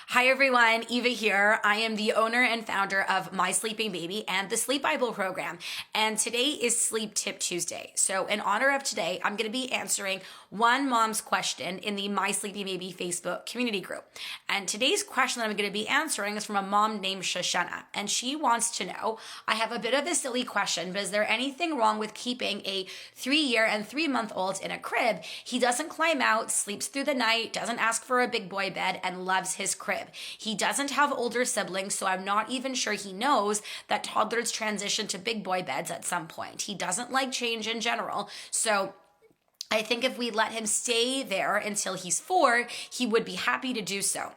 Hi everyone, Eva here. I am the owner and founder of My Sleeping Baby and the Sleep Bible program. And today is Sleep Tip Tuesday. So in honor of today, I'm going to be answering one mom's question in the My Sleeping Baby Facebook community group. And today's question that I'm going to be answering is from a mom named Shoshana. And she wants to know, I have a bit of a silly question, but is there anything wrong with keeping a 3-year and 3-month-old in a crib? He doesn't climb out, sleeps through the night, doesn't ask for a big boy bed, and loves his crib. He doesn't have older siblings, so I'm not even sure he knows that toddlers transition to big boy beds at some point. He doesn't like change in general, so I think if we let him stay there until he's 4, he would be happy to do so.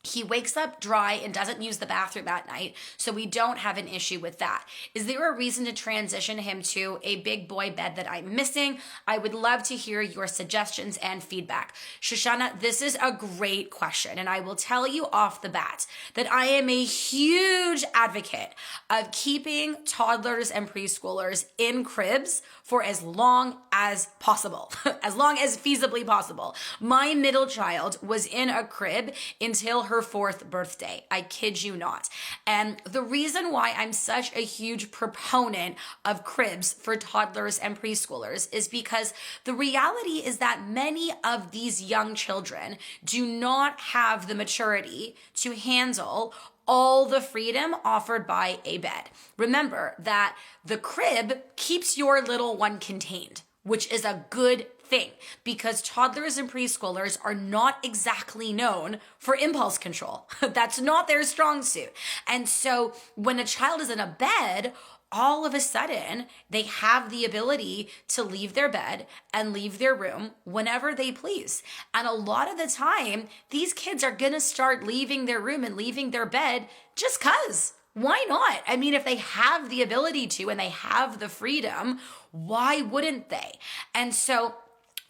He wakes up dry and doesn't use the bathroom at night, so we don't have an issue with that. Is there a reason to transition him to a big boy bed that I'm missing? I would love to hear your suggestions and feedback. Shoshana, this is a great question, and I will tell you off the bat that I am a huge advocate of keeping toddlers and preschoolers in cribs for as long as possible, as long as feasibly possible. My middle child was in a crib until her 4th birthday. I kid you not. And the reason why I'm such a huge proponent of cribs for toddlers and preschoolers is because the reality is that many of these young children do not have the maturity to handle all the freedom offered by a bed. Remember that the crib keeps your little one contained, which is a good thing because toddlers and preschoolers are not exactly known for impulse control. That's not their strong suit. And so when a child is in a bed, all of a sudden, they have the ability to leave their bed and leave their room whenever they please. And a lot of the time, these kids are going to start leaving their room and leaving their bed just because. Why not? I mean, if they have the ability to and they have the freedom, why wouldn't they? And so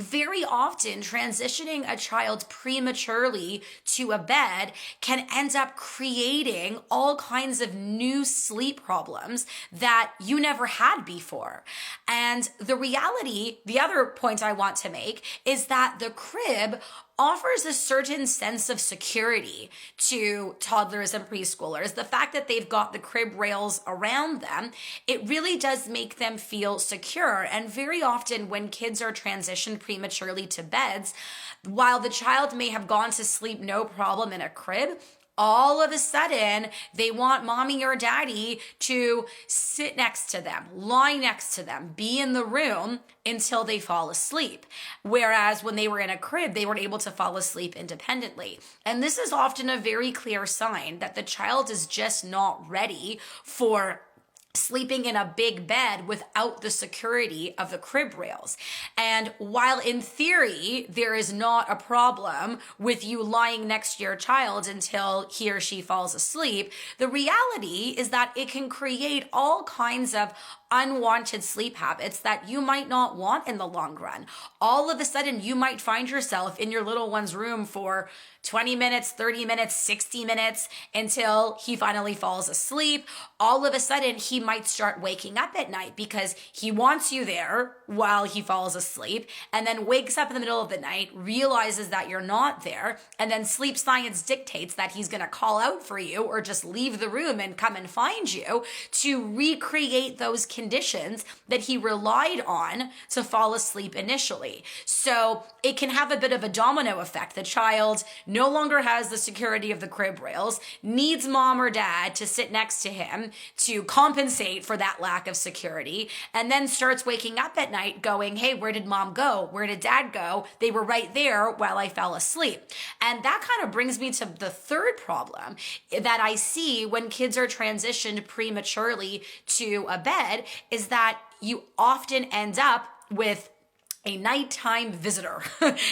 very often, transitioning a child prematurely to a bed can end up creating all kinds of new sleep problems that you never had before. And the reality, the other point I want to make is that the crib offers a certain sense of security to toddlers and preschoolers. The fact that they've got the crib rails around them, it really does make them feel secure. And very often when kids are transitioned prematurely to beds, while the child may have gone to sleep no problem in a crib, all of a sudden, they want mommy or daddy to sit next to them, lie next to them, be in the room until they fall asleep. Whereas when they were in a crib, they weren't able to fall asleep independently. And this is often a very clear sign that the child is just not ready for sleeping in a big bed without the security of the crib rails. And while in theory, there is not a problem with you lying next to your child until he or she falls asleep, the reality is that it can create all kinds of unwanted sleep habits that you might not want in the long run. All of a sudden, you might find yourself in your little one's room for 20 minutes, 30 minutes, 60 minutes until he finally falls asleep. All of a sudden, he might start waking up at night because he wants you there while he falls asleep and then wakes up in the middle of the night, realizes that you're not there, and then sleep science dictates that he's going to call out for you or just leave the room and come and find you to recreate those conditions that he relied on to fall asleep initially. So it can have a bit of a domino effect. The child no longer has the security of the crib rails, needs mom or dad to sit next to him to compensate for that lack of security, and then starts waking up at night going, hey, where did mom go? Where did dad go? They were right there while I fell asleep. And that kind of brings me to the third problem that I see when kids are transitioned prematurely to a bed is that you often end up with a nighttime visitor,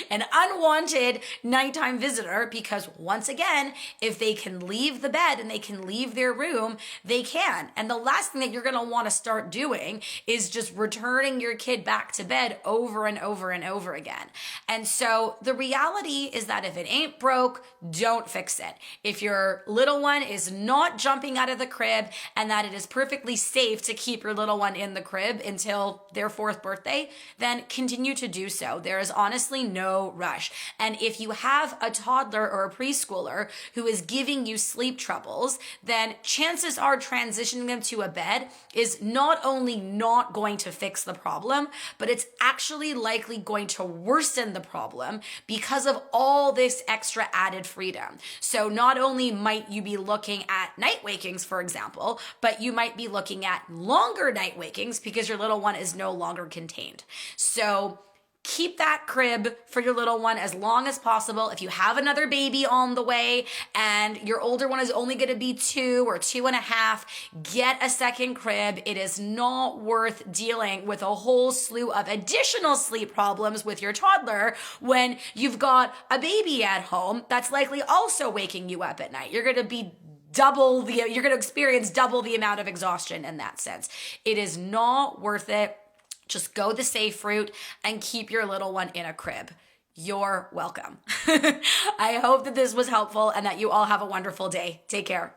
an unwanted nighttime visitor, because once again, if they can leave the bed and they can leave their room, they can. And the last thing that you're going to want to start doing is just returning your kid back to bed over and over and over again. And so the reality is that if it ain't broke, don't fix it. If your little one is not jumping out of the crib and that it is perfectly safe to keep your little one in the crib until their 4th birthday, then continue continue to do so. There is honestly no rush. And if you have a toddler or a preschooler who is giving you sleep troubles, then chances are transitioning them to a bed is not only not going to fix the problem, but it's actually likely going to worsen the problem because of all this extra added freedom. So not only might you be looking at night wakings, for example, but you might be looking at longer night wakings because your little one is no longer contained. So keep that crib for your little one as long as possible. If you have another baby on the way and your older one is only going to be 2 or 2.5, get a second crib. It is not worth dealing with a whole slew of additional sleep problems with your toddler when you've got a baby at home that's likely also waking you up at night. You're going to experience double the amount of exhaustion in that sense. It is not worth it. Just go the safe route and keep your little one in a crib. You're welcome. I hope that this was helpful and that you all have a wonderful day. Take care.